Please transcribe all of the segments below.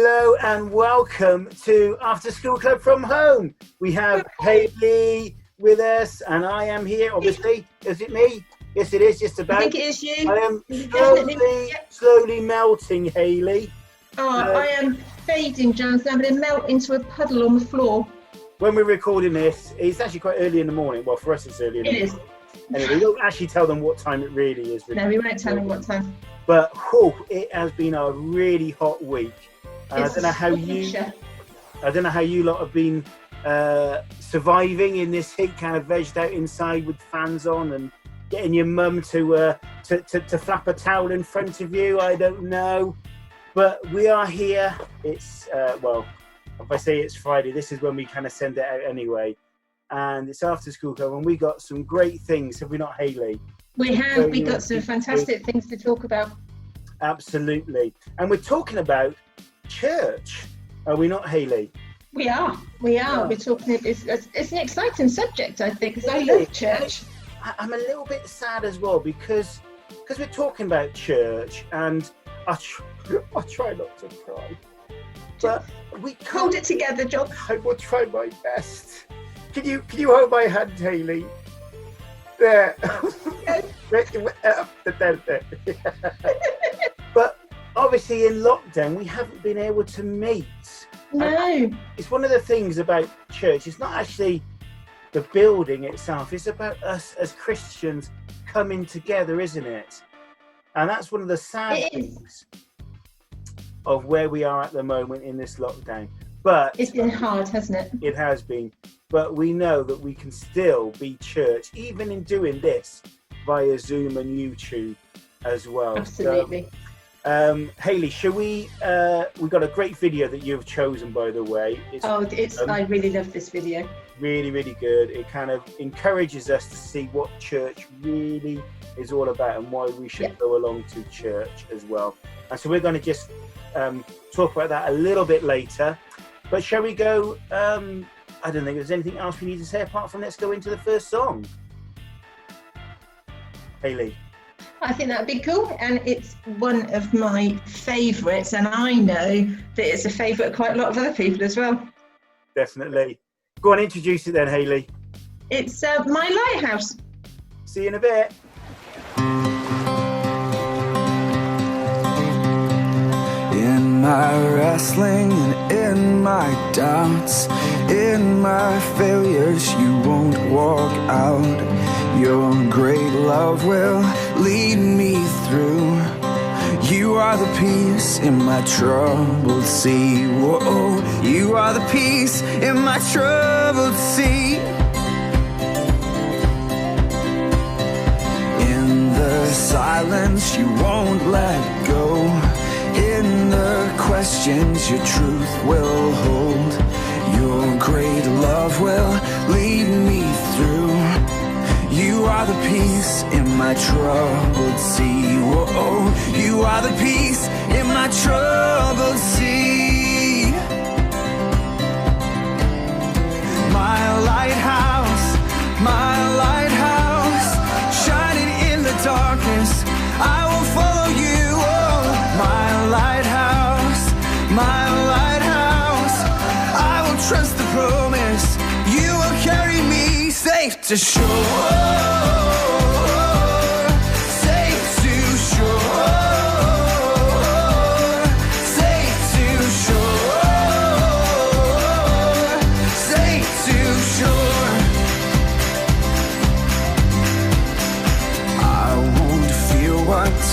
Hello and welcome to After School Club from Home. We have Hayley with us and I am here, obviously. Is it me? Yes, it is, just about. I think it is you. I am slowly melting, Hayley. I am fading, Jonathan. I'm going to melt into a puddle on the floor. When we're recording this, it's actually quite early in the morning. Well, for us, it's early in the morning. Anyway, we don't actually tell them what time it really is. No, we won't tell them what time. But it has been a really hot week. I don't know how you lot have been surviving in this heat, kind of vegged out inside with fans on and getting your mum to flap a towel in front of you. I don't know, but we are here. It's well, if I say it's Friday, this is when we kind of send it out anyway, and it's After School Club, and we got some great things, have we not, Hayley? We have. We got some fantastic things to talk about. Absolutely, and we're talking about church, are we not, Hayley? We are. We're talking. It's an exciting subject, I think, because I love church. I'm a little bit sad as well because we're talking about church, and I try not to cry, but we can't. Hold it together, John. I will try my best. Can you hold my hand, Hayley? There. But obviously in lockdown we haven't been able to meet. No. It's one of the things about church. It's not actually the building itself. It's about us as Christians coming together, isn't it? And that's one of the sad things of where we are at the moment in this lockdown. But it's been hard, hasn't it? It has been. But we know that we can still be church, even in doing this via Zoom and YouTube as well. Absolutely. So, Hayley, shall we? We've got a great video that you've chosen, by the way. I really love this video. Really, really good. It kind of encourages us to see what church really is all about and why we should go along to church as well. And so we're going to just talk about that a little bit later. But shall we go? I don't think there's anything else we need to say apart from let's go into the first song. Hayley. I think that'd be cool, and it's one of my favourites, and I know that it's a favourite of quite a lot of other people as well. Definitely. Go on, introduce it then, Hayley. It's My Lighthouse. See you in a bit. In my wrestling and in my doubts, in my failures, you won't walk out. Your great love will lead me through. You are the peace in my troubled sea. Whoa, you are the peace in my troubled sea. In the silence, you won't let go. In the questions, your truth will hold. Your great love will lead me through. You are the peace in my troubled sea. Whoa, you are the peace in my troubled sea. My lighthouse, shining in the darkness, I will follow you. Oh, my lighthouse, I will trust the promise. You will carry me safe to shore.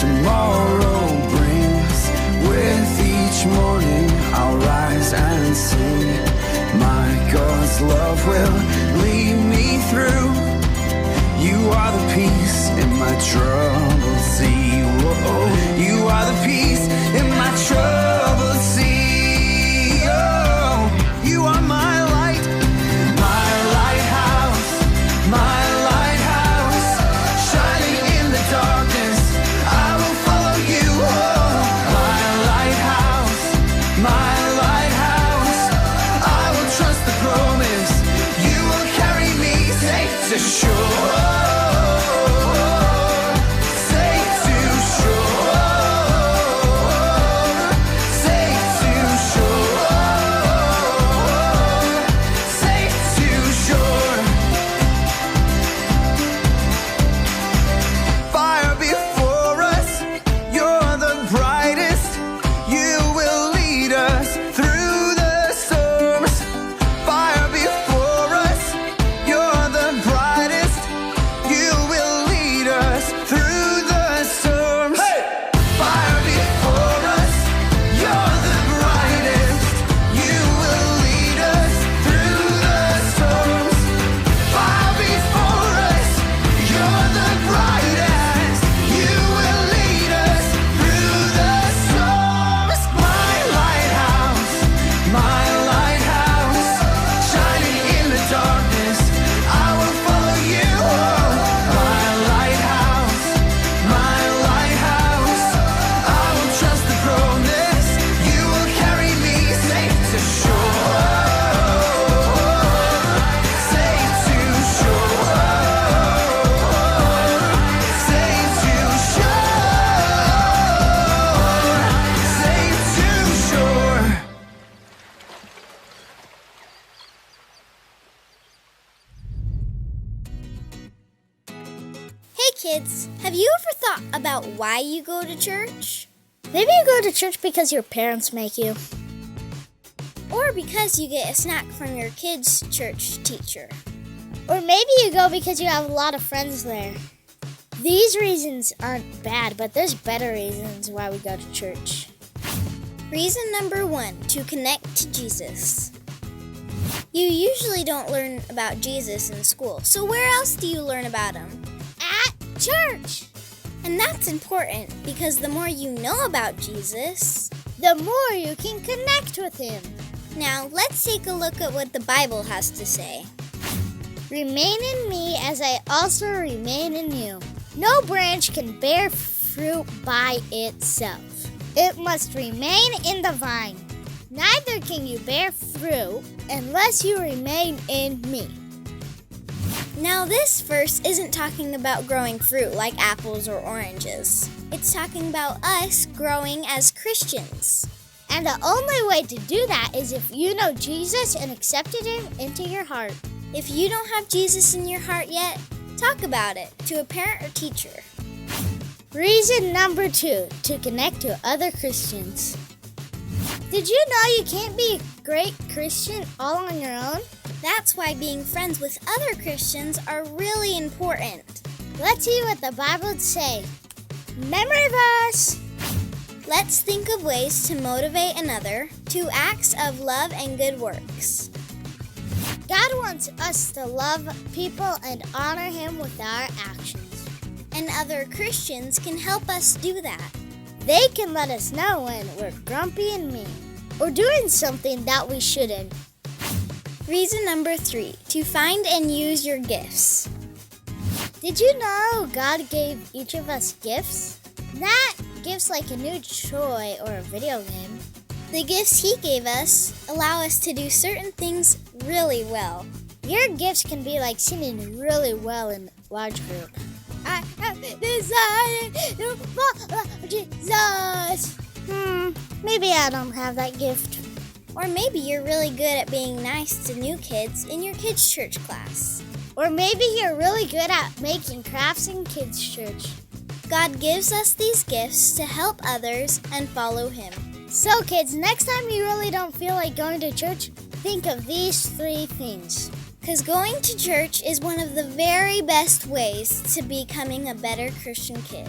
Tomorrow brings. With each morning I'll rise and sing. My God's love will lead me through. You are the peace in my troubled sea. Whoa, you are the peace in my troubled sea. Oh, you are my light, my lighthouse, shining in the darkness. To shore, safe to shore, safe to shore. Kids, have you ever thought about why you go to church? Maybe you go to church because your parents make you. Or because you get a snack from your kids' church teacher. Or maybe you go because you have a lot of friends there. These reasons aren't bad, but there's better reasons why we go to church. Reason number 1, to connect to Jesus. You usually don't learn about Jesus in school, so where else do you learn about him? At church! And that's important because the more you know about Jesus, the more you can connect with him. Now, let's take a look at what the Bible has to say. Remain in me as I also remain in you. No branch can bear fruit by itself. It must remain in the vine. Neither can you bear fruit unless you remain in me. Now, this verse isn't talking about growing fruit like apples or oranges. It's talking about us growing as Christians. And the only way to do that is if you know Jesus and accepted him into your heart. If you don't have Jesus in your heart yet, talk about it to a parent or teacher. Reason number 2, to connect to other Christians. Did you know you can't be a great Christian all on your own? That's why being friends with other Christians are really important. Let's see what the Bible would say. Memory verse. Let's think of ways to motivate another to acts of love and good works. God wants us to love people and honor him with our actions. And other Christians can help us do that. They can let us know when we're grumpy and mean, or doing something that we shouldn't. Reason number 3, to find and use your gifts. Did you know God gave each of us gifts? Not gifts like a new toy or a video game. The gifts he gave us allow us to do certain things really well. Your gifts can be like singing really well in a large group. I have decided to follow Jesus. Maybe I don't have that gift. Or maybe you're really good at being nice to new kids in your kids' church class. Or maybe you're really good at making crafts in kids' church. God gives us these gifts to help others and follow him. So kids, next time you really don't feel like going to church, think of these 3 things. Because going to church is one of the very best ways to becoming a better Christian kid.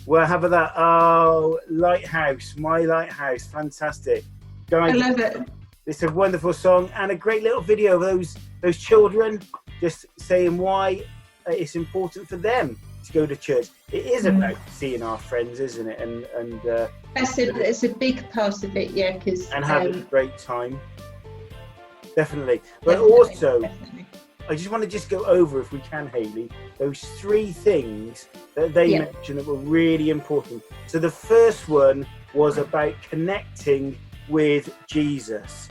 Well, how about that? Oh, Lighthouse, My Lighthouse, fantastic. Guys, I love it. It's a wonderful song and a great little video of those children just saying why it's important for them to go to church. It is about seeing our friends, isn't it? And it's a big part of it, yeah. And having a great time. Definitely. But also, I just want to just go over, if we can, Hayley, those 3 things that they mentioned that were really important. So the first one was about connecting with Jesus.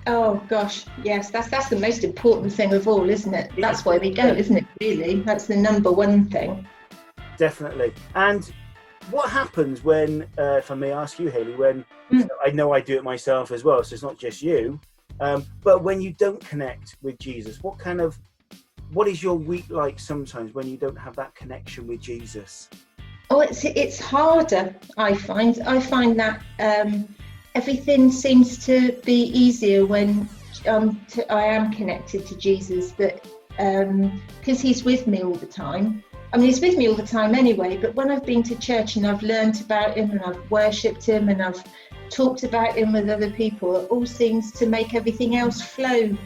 Oh gosh, yes, that's the most important thing of all, isn't it? That's why we go, isn't it, really? That's the number 1 thing. Definitely. And what happens when, if I may ask you, Hayley, when I know I do it myself as well, so it's not just you, but when you don't connect with Jesus, what is your week like sometimes when you don't have that connection with Jesus? Oh, it's harder, I find. I find that everything seems to be easier when I am connected to Jesus, but because he's with me all the time. I mean, he's with me all the time anyway, but when I've been to church and I've learned about him and I've worshipped him and I've talked about him with other people, it all seems to make everything else flow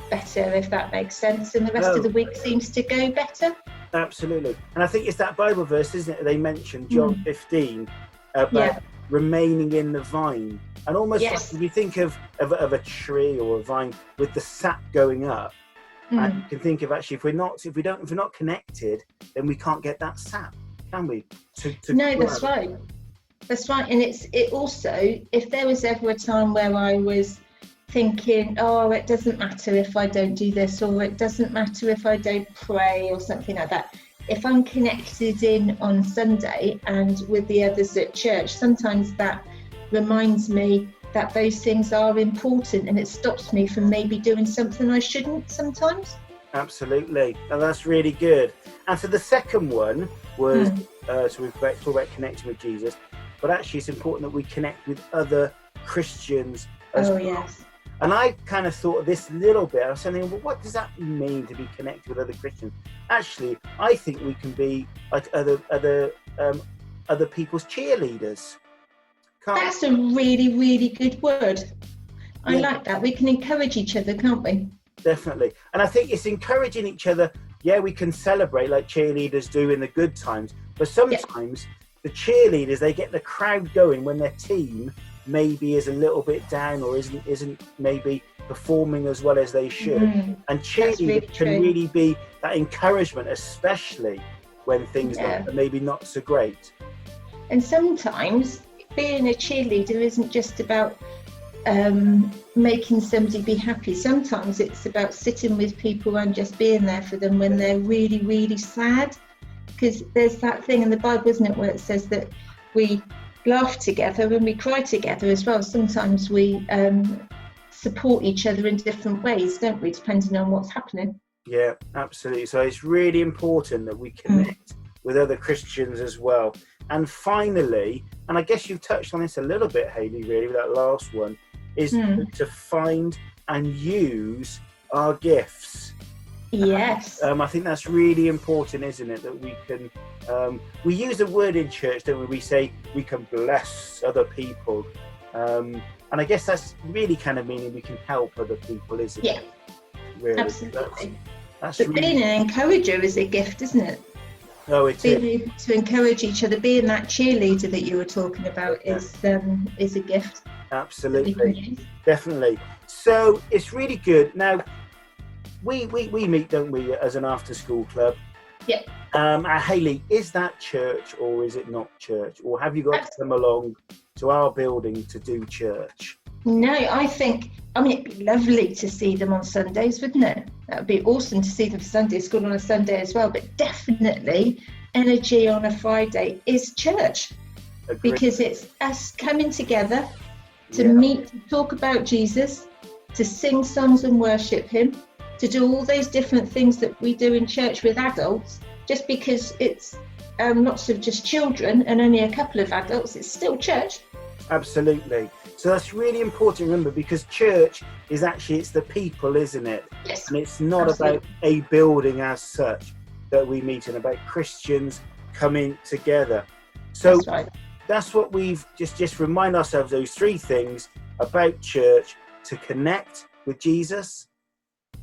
better, if that makes sense, and the rest of the week seems to go better. Absolutely. And I think it's that Bible verse, isn't it? They mentioned John 15 about remaining in the vine. And almost like if you think of a tree or a vine with the sap going up, and you can think of actually if we're not connected, then we can't get that sap, can we? No, that's right. That's right. And it also, if there was ever a time where I was thinking, oh, it doesn't matter if I don't do this, or it doesn't matter if I don't pray, or something like that. If I'm connected in on Sunday and with the others at church, sometimes that reminds me that those things are important, and it stops me from maybe doing something I shouldn't sometimes. Absolutely. And that's really good. And so the second one was, so we've talked about connecting with Jesus, but actually it's important that we connect with other Christians as well. Yes. And I kind of thought of this a little bit. I was thinking, well, what does that mean to be connected with other Christians? Actually, I think we can be like other people's cheerleaders. That's a really, really good word. I like that. We can encourage each other, can't we? Definitely. And I think it's encouraging each other. Yeah, we can celebrate like cheerleaders do in the good times, but sometimes the cheerleaders, they get the crowd going when their team maybe is a little bit down or isn't maybe performing as well as they should. And cheerleaders can really be that encouragement, especially when things are maybe not so great. And sometimes being a cheerleader isn't just about making somebody be happy. Sometimes it's about sitting with people and just being there for them when they're really, really sad. Because there's that thing in the Bible, isn't it, where it says that we laugh together and we cry together as well. Sometimes we support each other in different ways, don't we, depending on what's happening. Yeah, absolutely. So it's really important that we connect with other Christians as well. And finally, and I guess you've touched on this a little bit, Hayley, really, with that last one, is to find and use our gifts. Yes. I think that's really important, isn't it? That we can, we use a word in church, don't we? We say we can bless other people. And I guess that's really kind of meaning we can help other people, isn't it? Really. Absolutely. That's but really... being an encourager is a gift, isn't it? Oh, it's being able to encourage each other, being that cheerleader that you were talking about is a gift. Absolutely, definitely. So it's really good. Now we meet, don't we, as an after-school club? Yeah. Hayley, is that church or is it not church, or have you got to come along to our building to do church? No, it'd be lovely to see them on Sundays, wouldn't it? That would be awesome to see them for Sunday school on a Sunday as well. But definitely, Energy on a Friday is church. Agreed. Because it's us coming together to meet, to talk about Jesus, to sing songs and worship him, to do all those different things that we do in church with adults. Just because it's lots of just children and only a couple of adults, it's still church. Absolutely. So that's really important, remember, because church is actually, it's the people, isn't it? Yes. And it's not about a building as such that we meet in, about Christians coming together. So that's what we've just remind ourselves, those three things about church: to connect with Jesus,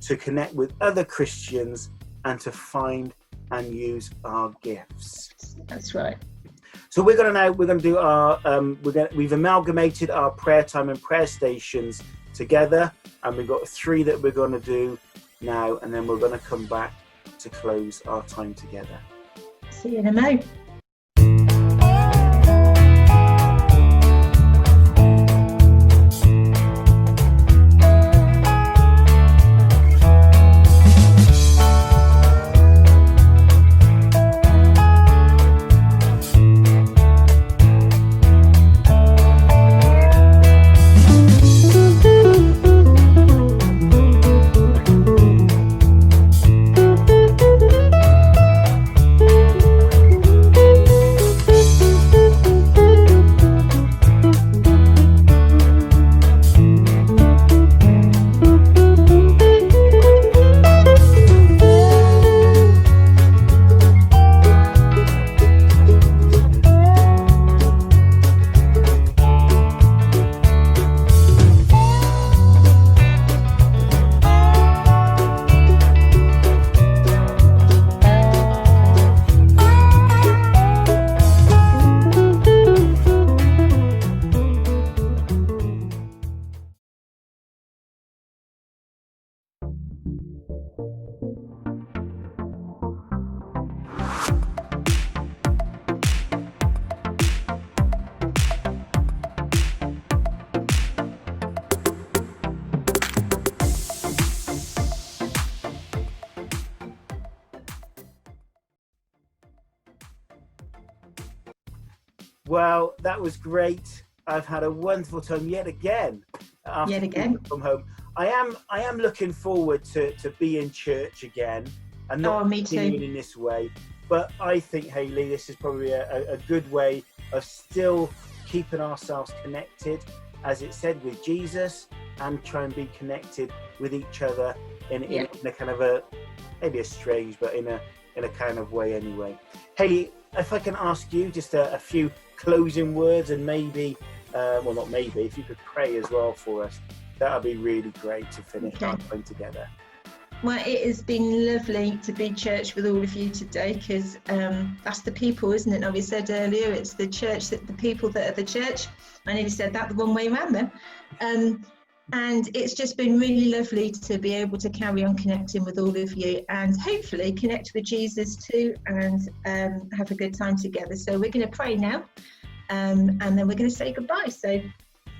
to connect with other Christians, and to find and use our gifts. That's right. So we're going to do our we've amalgamated our prayer time and prayer stations together, and we've got 3 that we're going to do now, and then we're going to come back to close our time together. See you in a mo. Well, that was great. I've had a wonderful time yet again. From home. I am looking forward to be in church again and not me too. continuing in this way. But I think, Hayley, this is probably a good way of still keeping ourselves connected, as it said, with Jesus, and try and be connected with each other in a kind of maybe a strange, but in a kind of way anyway. Hayley, if I can ask you just a few closing words, and maybe, well, not maybe, if you could pray as well for us, that would be really great to finish our time together. Well, it has been lovely to be church with all of you today, because that's the people, isn't it? Now, we said earlier, it's the church, that the people that are the church. I nearly said that the wrong way around then. And it's just been really lovely to be able to carry on connecting with all of you, and hopefully connect with Jesus too, and have a good time together. So we're going to pray now, and then we're going to say goodbye. So,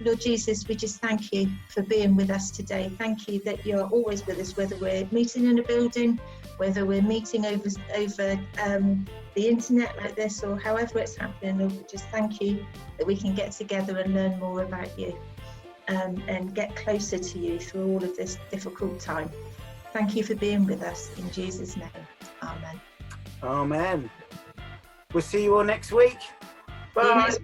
Lord Jesus, we just thank you for being with us today. Thank you that you're always with us, whether we're meeting in a building, whether we're meeting over the internet like this, or however it's happening. Lord, we just thank you that we can get together and learn more about you, and get closer to you through all of this difficult time. Thank you for being with us. In Jesus' name, amen. Amen. We'll see you all next week. Bye.